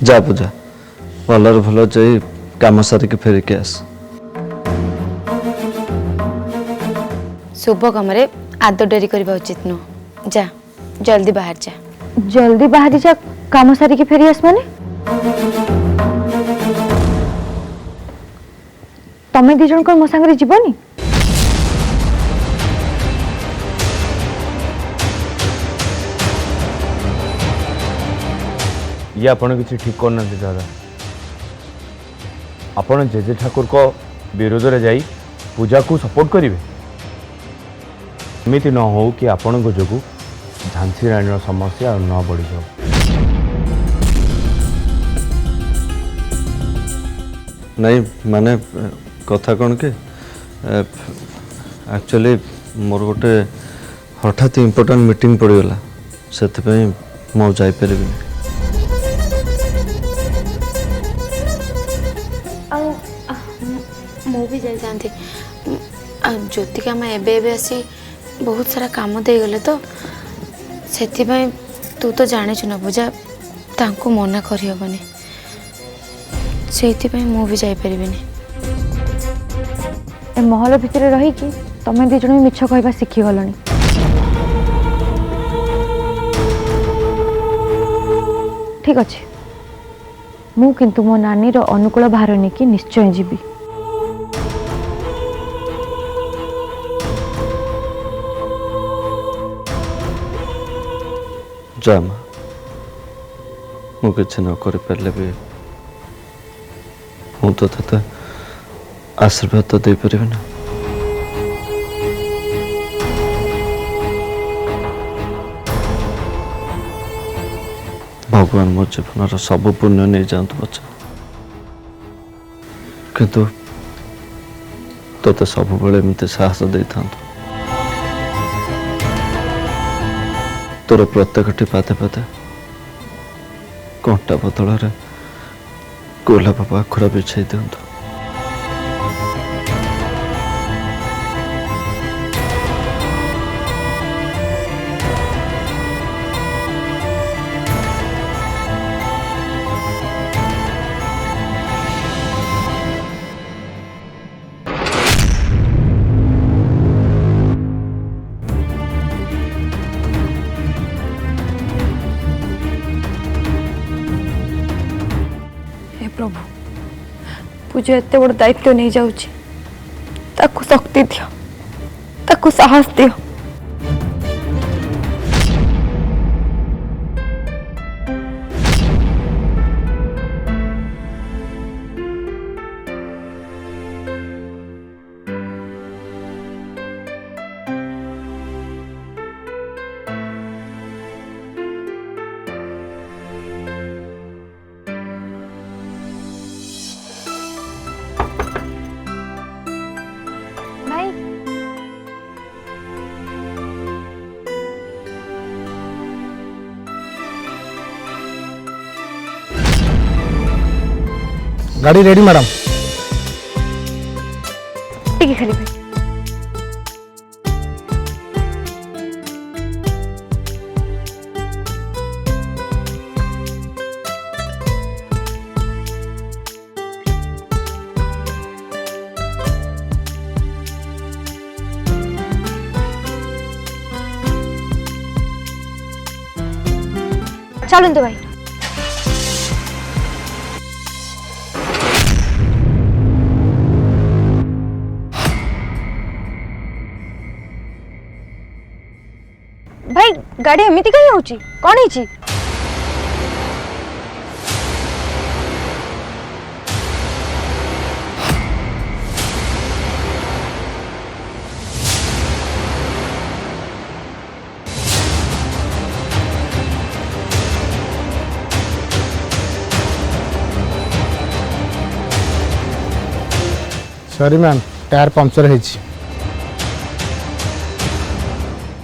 जा पूजा भलर भल जाई काम सारिक फेरिक आस। शुभ कम आदो डेरी करबा उचित नुह। जा जल्दी बाहर जा। जल्दी बाहर जा काम सारिक फेरी आस माने तमे दी जन को मो संगे जीवनी ये आपण किसी ठीक करना दादा। आपण जेजे ठाकुर को विरोध रे जाई पूजा को सपोर्ट करिवे। एमिति न हो कि आपण को जोगु झांसी रानी समस्या न बढ़ी जाओ। नहीं माने कथा कौन के एक्चुअली मोर गोटे हठात इम्पोर्टेंट मीटिंग पड़गला से मु जापर मु भी जाई जानती ज्योतिका मैं एबे आसी बहुत सारा काम दे गले तो सेति भाई तू तो जानिछु न पूजा तांको मना करि होबनी सेति भाई मु भी जाई परिबिनी। ए महल भितर रही कि तमे दी जण मिछ कहबा सिखी गलनी। ठीक अच्छे मु किंतु मो नानी रो अनुकूल भार नेकी निश्चय जीवी। जा माँ मु किसी न कर पारे भी हूँ तो तते आशीर्वाद तो दे पारे ना। भगवान मो जीवन सब पुण्य नहीं जातु बच्चा किंतु तोते सब एमती साहस दे था तोर प्रत्येकटी पाते पाते कंटा बदल गोलाप पाखुरा बिछाई दिंतु। प्रभु पूजा एत बड़ दायित्व नहीं जाऊची ताकू शक्ति दियो ताकू साहस दियो। गाड़ी रेडी मैडम। ठीक है खाली भाई चलो तो भाई भाई गाड़ी एमती कहीं होची कौन ही सॉरी मैम टायर पंक्चर है।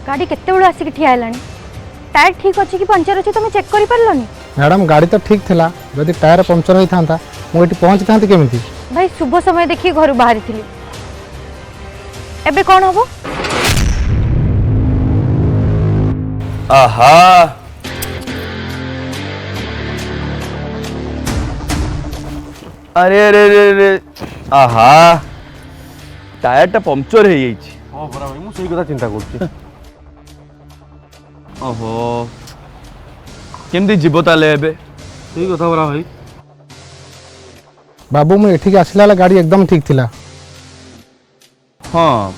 गाड़ी केते बड़ आसिक ठिया हेलानी टायर ठीक अच्छी कि पंचर अच्छी तुम चेक कर पारलनी। मैडम गाड़ी तो ठीक थिला जदि टायर पंक्चर होई थांता मु एठी पहुंच थांती केमिति। भाई शुभ समय देखी घर बाहरी थी एबे कौन हबो। आहा अरे अरे अरे अरे आहा टायरटा पंक्चर हो जाइए। हाँ परा भाई मुझे कथा चिंता कर ओहो केमती जीव ताले एबे सही कथा परा भाई बाबू मुझे एठिक आसला गाड़ी एकदम ठीक थिला। हाँ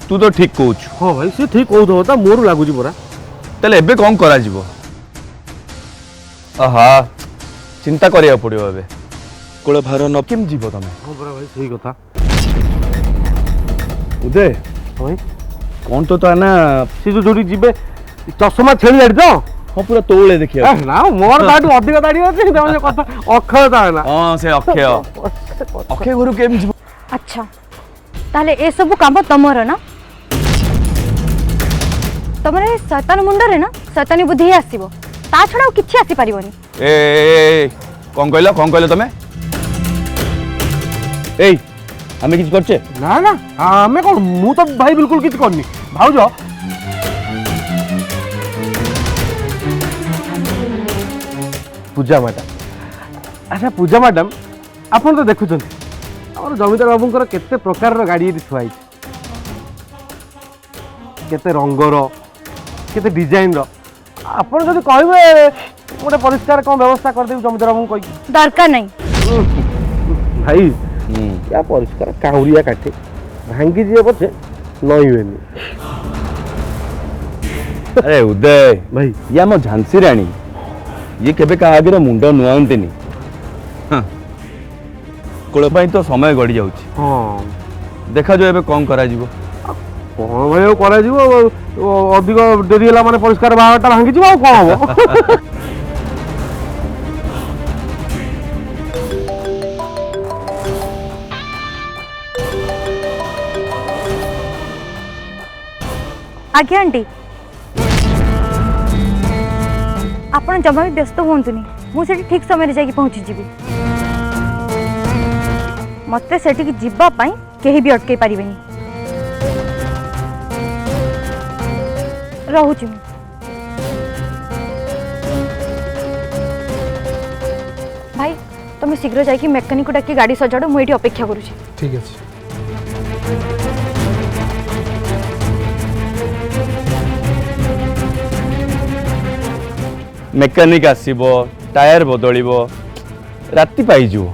तू तो ठीक कहूँ। हाँ भाई से ठीक कहता मोर लगुच परा ताले एबे कौन करा जीवो आहा चिंता करिया पड़ियो एबे कूल भार न केम जीव तमे। हाँ परा भाई सही कथा उदय भाई कौन तो ना से जो जोड़ी जीवे चषमा छेली जाड़ी तो हाँ पूरा तोले देखिए ना मोर दाढ़ी अधिक दाढ़ी अच्छे कथा अक्षय था ना हाँ से अक्षय अक्षय घर केम जीव। अच्छा ताले ए सब काम तमर ना तमरे शैतान मुंड रे ना शैतानी बुद्धि आसीबो ता छडा किछि आसी परिबोनी। ए कौन कहलो तमे ए हमें किछ करछे ना ना आमे कौन मु तो भाई बिल्कुल किछ करनी भाउज पूजा मैडम। अच्छा पूजा मैडम आपन तो देखुछन हमर जमीदार बाबूंकर केते प्रकार रो गाड़ी थुआई केते रंगर केते डिजाइन रो आपन जदि कहबे गोटे परिष्कार कौन व्यवस्था कर देबी जमीदार बाबू कहि दरकार नहीं भाई क्या परिष्कार काउरिया काटे भांगी दिए पछे नईवेनी। अरे उदय भाई ये आम झांसी राणी ये केबे का आगे मुंड नुआंतीनी कूल तो समय गड़ी जाउची। हाँ देखा जो एबे कौन करा जीवो कौन भाई करा अधिक डेरी है माने परिष्कार बाहरटा भांगी जीव आ कौन हम आज्ञा आंटी आपण जमा भी व्यस्त होंतुनी मुझे ठीक समय जाके पहुंची जीवी मते सेठी जीवा पाई केही भी अटके पारिबेनी रहूची भाई तुम शीघ्र जाके मेकानिक को डाकी गाड़ी सजाड़ मु एठी अपेक्षा करूची। ठीक है मेकानिक आसीबो टायर बदलिबो राति पाई जीवो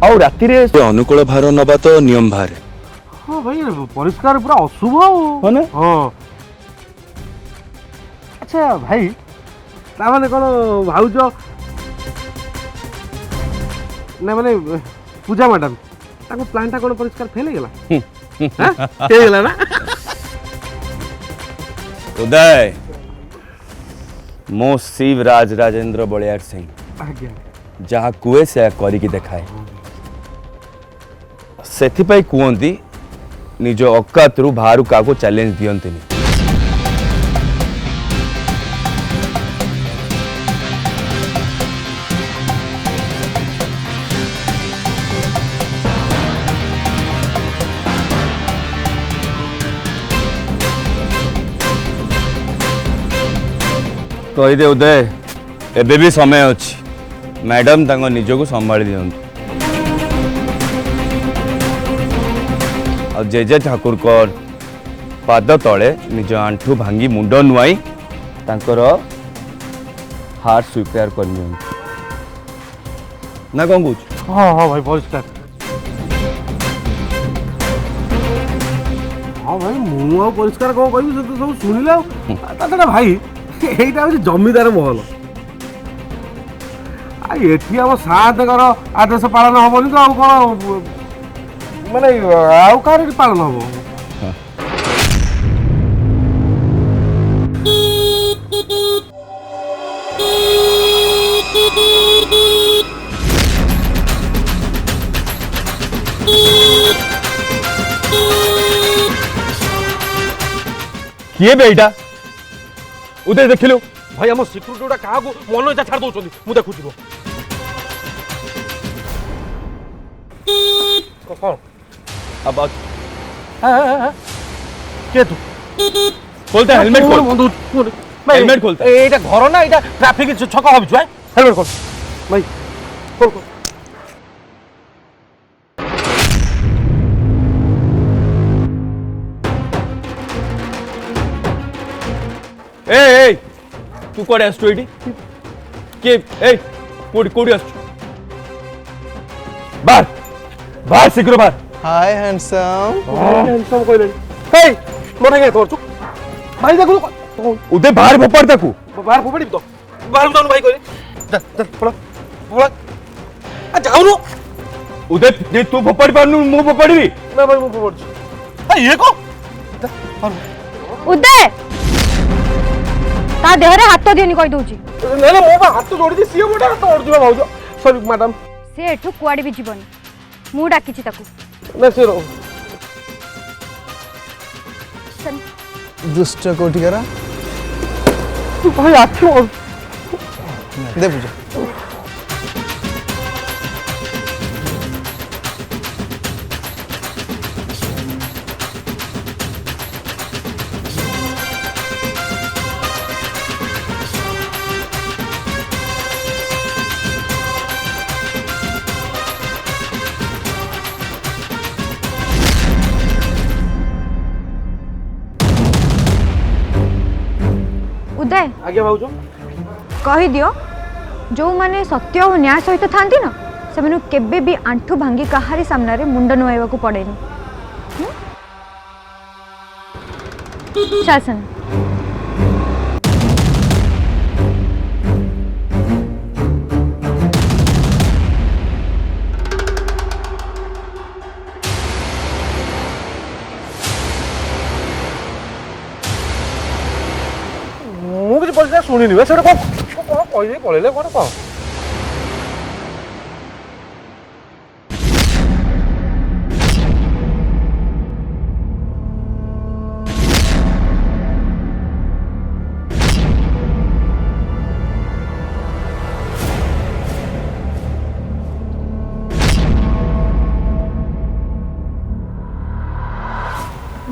आ राति रे अनुकूल भार नबा तो नियम भार। हाँ भाई परिष्कार पूरा अशुभ हो ना हाँ अच्छा भाई तामाने कौन भाउज ना माने पूजा मैडम ताको प्लांटा कौन परिष्कार फेल गेला ना उदय मो शिवराज राजेंद्र बलियार सिंह आज्ञा जहाँ कुए से करिकी देखाए सेथिपाई कुहंती निज औकात रु बाहर का चैलेंज दियंतिनी। कहीदे उदय एबे भी समय अच्छी मैडम तांको निज को संभाली दियंतु और जेजे ठाकुर कर पाद तले निज आंठू भांगी मुंड नुआई तांकर हार स्वीकार कर ना कौन कह हाँ हाँ भाई परिष्कार हाँ भाई मु आ परिष्कार कौन कह सब शुणिले भाई এইটা হচ্ছে জমিদার মহল আর এটি আমার সাহায্যকর আদেশ পালন হবনি তো আর কোন মানে আর কার পালন হব किए बेटा उदय देखिलु भाई आम सिक्यूरीटी गुड़ा क्या मन इच्छा छाड़ दौरान मुझे देखुची कौन अब के तू खोलता हेलमेट खोल हेलमेट खोलता এইটা ঘর না এটা ট্রাফিক ছক হবি হেলমেট খোল ভাই खोल खोल। ए तू कौन आसु ये के ए कोडी आसु बाहर बाहर शीघ्र बाहर हाय हैंडसम हैंडसम कहले हे मोरे के तोर भाई देखो उदय बाहर फोपाड़ ताकू बाहर फोपाड़ी तो बाहर उतार भाई कहले जा जा पड़ा पड़ा आ जाऊ नो उदय जे तू फोपाड़ी पारनु मु फोपाड़ी ना भाई मु फोपाड़ी आ ये को उदय ता देहरे हाथ दियनी कहि दउची ना ना मो हाथ जोड़ी दी सिए मोटा हाथ ओड़ दिबा भाउजो सॉरी मैडम से एठू कुआडी भी जीवन मु डाकिची ताकू ना से रो दुष्ट कोठी करा तू भाई आछो दे पूजा उदय आगे भाउजो कहि दियो जो माने सत्य और न्याय सहित थांती ना से मनु केबे भी आंठू भांगी कहारी सामने रे मुंड नोएवा को पड़ेनी शासन मु किछ बोलजा सुनिनि बे सेटा को कहि दे पळेले कोन को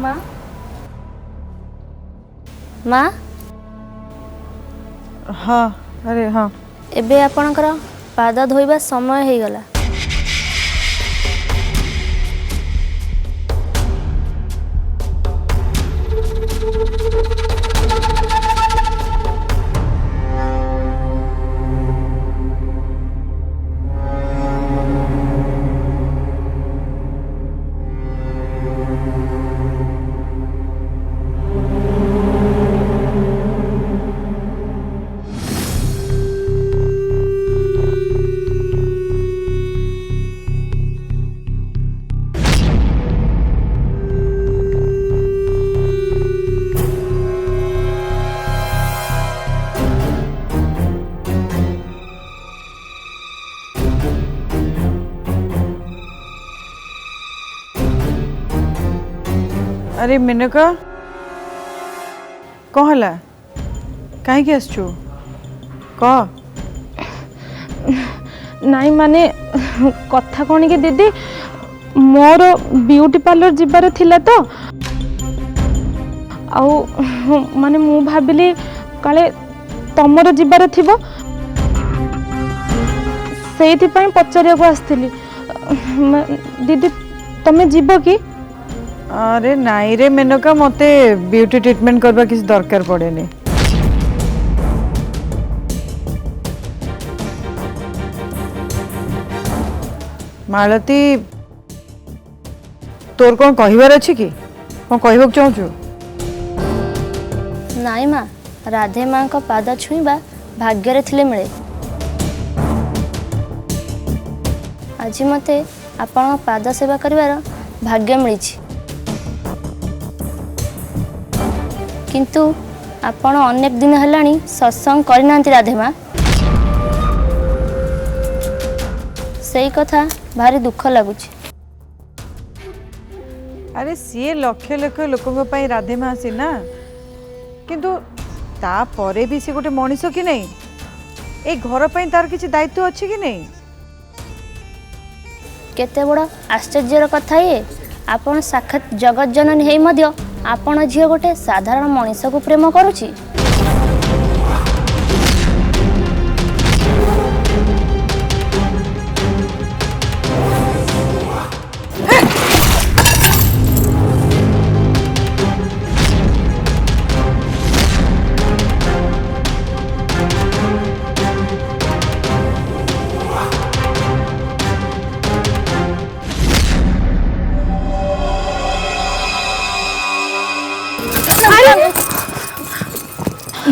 माँ माँ हाँ अरे हाँ एबे आपणकर पाद धोइबा समय हो गला अरे मेनका कौन है कहीं आसचु कह नाई माने कथा कौन कि दीदी मोर ब्यूटी पार्लर जीवार थिला तो आउ माने मु भाबिली काले तमर जीवार थिबो सेइथि पई पचारिया को आस्थिली दीदी तमे जीवो की अरे नाई रे मेनका मते ब्यूटी ट्रीटमेंट करबा किसी दरकार पड़ेनी मालती तोर कौन कहिबार अछि कि कौन कहबो चाहछु नाई माँ राधे माँ को पाद छुईबा भाग्य थिले मिले आज मते आपण पाद सेवा करिवार भाग्य मिली किंतु आपण अनेक दिन हेलानी सत्संग करनांती राधे माँ सही कथा भारी दुख लगुच अरे सी लक्ष लक्ष लोकों ପାଇଁ राधे माँ आसी ना किंतु ता परे भी सी गोटे मनीष कि नहीं ए घर ପାଇଁ तार किछि दायित्व अछि कि नहीं केते बड़ आश्चर्यर कथा ये आपण साक्षात जगत जननी हेई मध्य आपण झियो गोटे साधारण मनीष को प्रेम करूची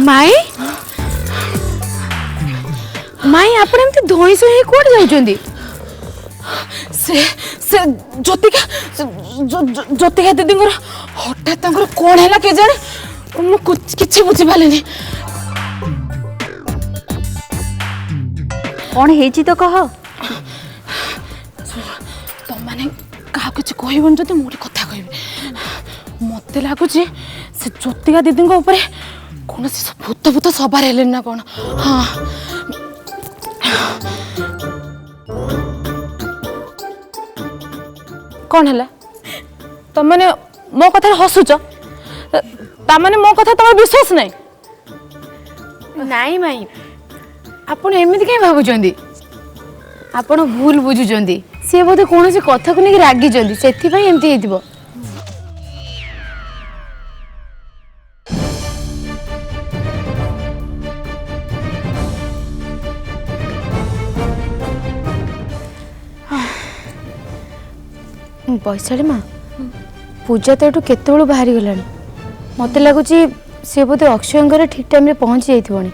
ମାଇ ମାଇ ଆପଣ ଏମିତି ଧଇଁ ସଇଁ ହେଇ କୁଆଡ଼େ ଯାଉଛନ୍ତି? ସେ ସେ ଜ୍ୟୋତିକା ଦିଦିଙ୍କର ହଠାତ୍ ତାଙ୍କର କ'ଣ ହେଲା କେଜାଣି ମୁଁ କିଛି ବୁଝିପାରିଲିନି। କ'ଣ ହେଇଛି ତ କହ। ତମାନେ କାହାକୁ କିଛି କହିବନି ଯଦି ମୁଁ ଗୋଟେ କଥା କହିବି। ମତେ ଲାଗୁଛି ସେ ଜ୍ୟୋତିକା ଦିଦିଙ୍କ ଉପରେ କୌଣସି ଭୂତ ସବାର ହେଲେନି ନା କ'ଣ। ହଁ କ'ଣ ହେଲା? ତମାନେ ମୋ କଥାରେ ହସୁଛ? ତାମାନେ ମୋ କଥା ତମର ବିଶ୍ୱାସ ନାହିଁ? ନାଇଁ ମାଇ ଆପଣ ଏମିତି କାହିଁ ଭାବୁଛନ୍ତି? ଆପଣ ଭୁଲ ବୁଝୁଛନ୍ତି। ସିଏ ବୋଧେ କୌଣସି କଥାକୁ ନେଇକି ରାଗିଛନ୍ତି, ସେଥିପାଇଁ ଏମିତି ହେଇଥିବ। ବୈଶାଳୀ ମା, ପୂଜା ତ ଏଠୁ କେତେବେଳୁ ବାହାରି ଗଲାଣି। ମତେ ଲାଗୁଛି ସେ ବୋଧେ ଅକ୍ଷୟଙ୍କର ଠିକ୍ ଟାଇମ୍ରେ ପହଞ୍ଚି ଯାଇଥିବଣି।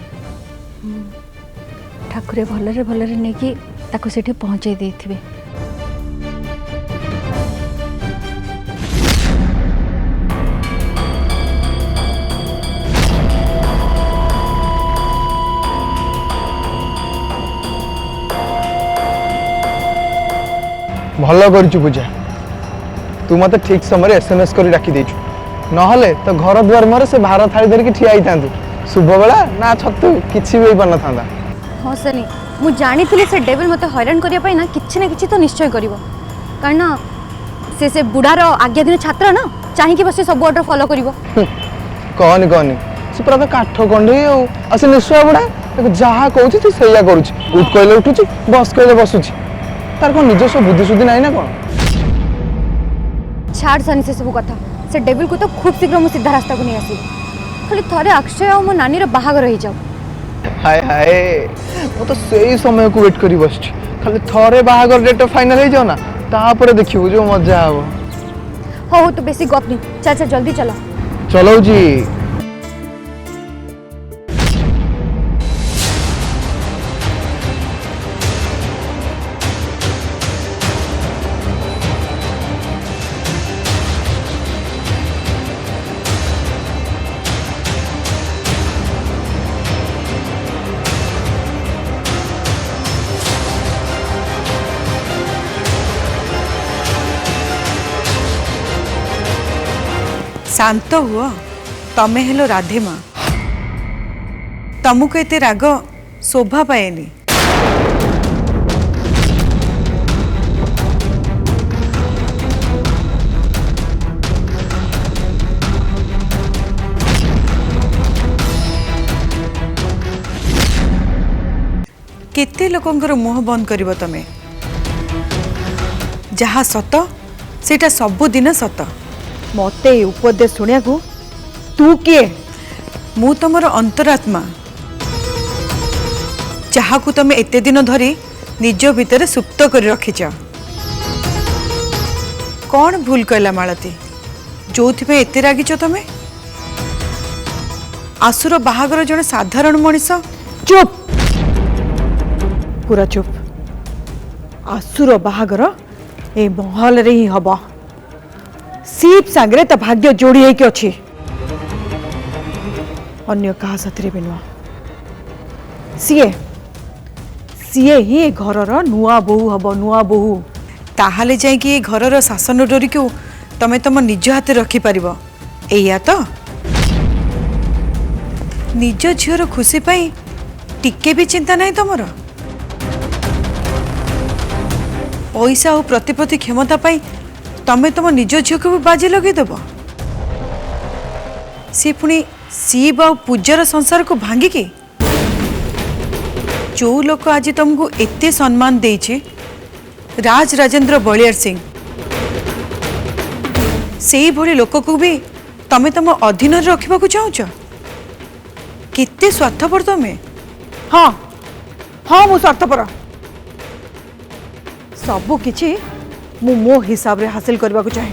ଠାକୁରେ ଭଲରେ ଭଲରେ ନେଇକି ତାକୁ ସେଠି ପହଞ୍ଚେଇ ଦେଇଥିବେ। ଭଲ କରିଛୁ ପୂଜା, ତୁ ମତେ ଠିକ୍ ସମୟରେ SMS କରି ଡାକି ଦେଇଛୁ। ନହେଲେ ତ ଘର ଦୁଆର ମୁହଁରେ ସେ ଭାର ଥାଳି ଧରିକି ଠିଆ ହେଇଥାନ୍ତୁ। ଶୁଭବେଳା ନା ଛତୁ କିଛି ବି ହେଇପାରିନଥାନ୍ତା। ହଁ ସନି, ମୁଁ ଜାଣିଥିଲି ସେ ଡେଭିଲ ମୋତେ ହଇରାଣ କରିବା ପାଇଁ ନା କିଛି ତ ନିଶ୍ଚୟ କରିବ। କାରଣ ସେ ବୁଢ଼ାର ଆଜ୍ଞାଧୀନ ଛାତ୍ର ନା, ଚାହିଁକି ବସି ସବୁ ଅର୍ଡ଼ର ଫଲୋ କରିବ। କହନି ସେ ପୁରା ତ କାଠ କଣ୍ଢେଇ ଆଉ ସେ ନିଶ୍ଚୟ ବୁଢ଼ା ତାକୁ ଯାହା କହୁଛି ତୁ ସେଇଆ କରୁଛି। ଉଠ କହିଲେ ଉଠୁଛି, ବସ କହିଲେ ବସୁଛି। ତାର କ'ଣ ନିଜସ୍ୱ ବୁଦ୍ଧି ସୁଦ୍ଧି ନାହିଁ ନା କ'ଣ? ଛାଡ଼ ସନି ସେ ସବୁ କଥା। ସେ ଡେଭିଲକୁ ତ ଖୁବ୍ ଶୀଘ୍ର ମୁଁ ସିଧା ରାସ୍ତାକୁ ନେଇ ଆସିବି। ଖାଲି ଥରେ ଅକ୍ଷୟ ଆଉ ମୋ ନାନୀର ବାହାଘର ହେଇଯାଉ। ହାଏ ମୁଁ ତ ସେଇ ସମୟକୁ ୱେଟ୍ କରି ବସିଛି। ଖାଲି ଥରେ ବାହାଘର ଡେଟ୍ ଫାଇନାଲ ହେଇଯାଉ ନା, ତାପରେ ଦେଖିବୁ ଯୋଉ ମଜା ହବ। ହଉ ତୁ ବେଶୀ ଗପନି, ଚାଲ ଜଲ୍ଦି ଚଲା। ଚଲଉଛି। शांत हुआ, तमे हेलो राधे माँ। तुमको एते राग शोभा पाएनी। केते लोकंकर मुह बंद करिवो तमे। जहा सत सेटा सबु दिन सत। मते उपदेश शुणिया को तू किए? मु तुमर अंतरात्मा, जहाँ को तुम एते दिन धरी निज भितर सुप्त कर रखिच। कौन भूल कहला मालती जो एते रागिच तमे? आसुर बाहागर जन साधारण मनीष। चुप, पूरा चुप। आसुर बाहागर ए महल रे ही हबा। सीप सांगरे तो भाग्य जोड़ी है कि अच्छी अन्य कहा साथरे भी नुआ। सीए ही घरर नुआ बोहू हम। नुआ बोहू ताहाले जाए कि घरर शासन डोरी को तमे तुम निज हाथ रखी पार। एया तो निज झीर खुशी पाई टिके भी चिंता नहीं तुमर। पैसा और प्रतिपत्ति क्षमता पाई तमे तुम निज झील को भी बाजी लगे देव। सी पुणी शिव आ पूजार संसार को भांगिकी जो लोक आज तुमको एते सम्मान देइछे, राज राजेंद्र बलियार सिंह, से भली लोक को भी तमे तुम अधीन रखा चाहूच? केते स्वार्थपर तमे। हाँ हाँ मु स्वार्थपर। सबु किछि मु मो हिसाब रे हासिल करबा को चाहे।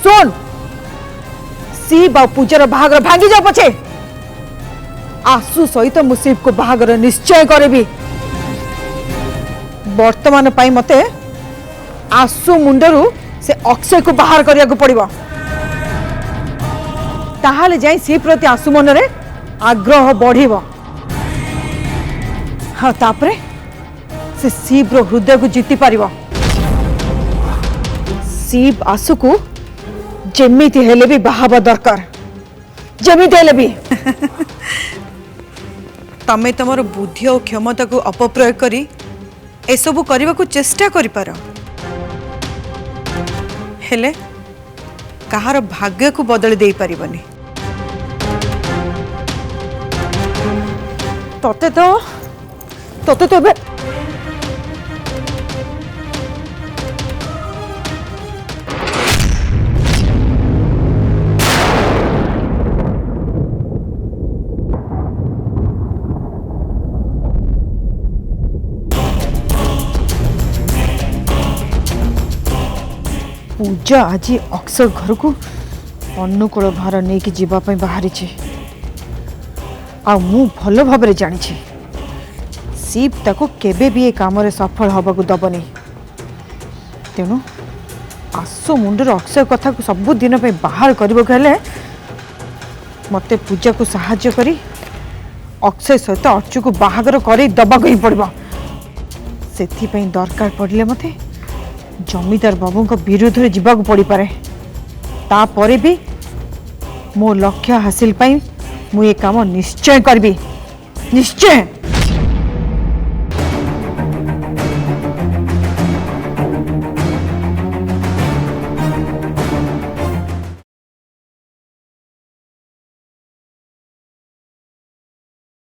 सुन शिव आ पूजार बाहागर भांगी जाओ पछे आसु सहित मु शिव को बाहागर निश्चय करेबी वर्तमान पाई मते आसु मुंडरू से अक्षय को बाहर करिया को पड़िबो ताहाले जाई शिव प्रति आसु मनरे आग्रह बढ़िबो हाँ तापरे से शिव रो हृदय को जीति पारिबो शिव आसु को जेमिति हेले भी बाहाबा दरकार जेमिति हेले भी तमे तमर बुद्धि और क्षमता को अपप्रयोग करी एसबू करने को चेष्टा करिपार हेले कहार भाग्य को बदल दे पारिबनी तते तो एबे पूजा आज अक्षय घर को अनुकूल भार नहीं कि जीवाई बाहरी आ मु भल भाव जानी शिव ताको केबे भी ए काम रे सफल हवा को दबनी तेणु आसु मुंडर अक्षय कथा को सब दिन पे बाहर करबो कहले मते पूजा को सहाय्य करी अक्षय सहित अर्चु को बाहागर करे दबा को ही पड़बो सेथि पई दरकार पड़ले मते जमीदार बाबू को विरोध रे जीवा को पड़ी पारे तापरे भी मो लक्ष्य हासिल पाई मु ये काम निश्चय करबी निश्चय।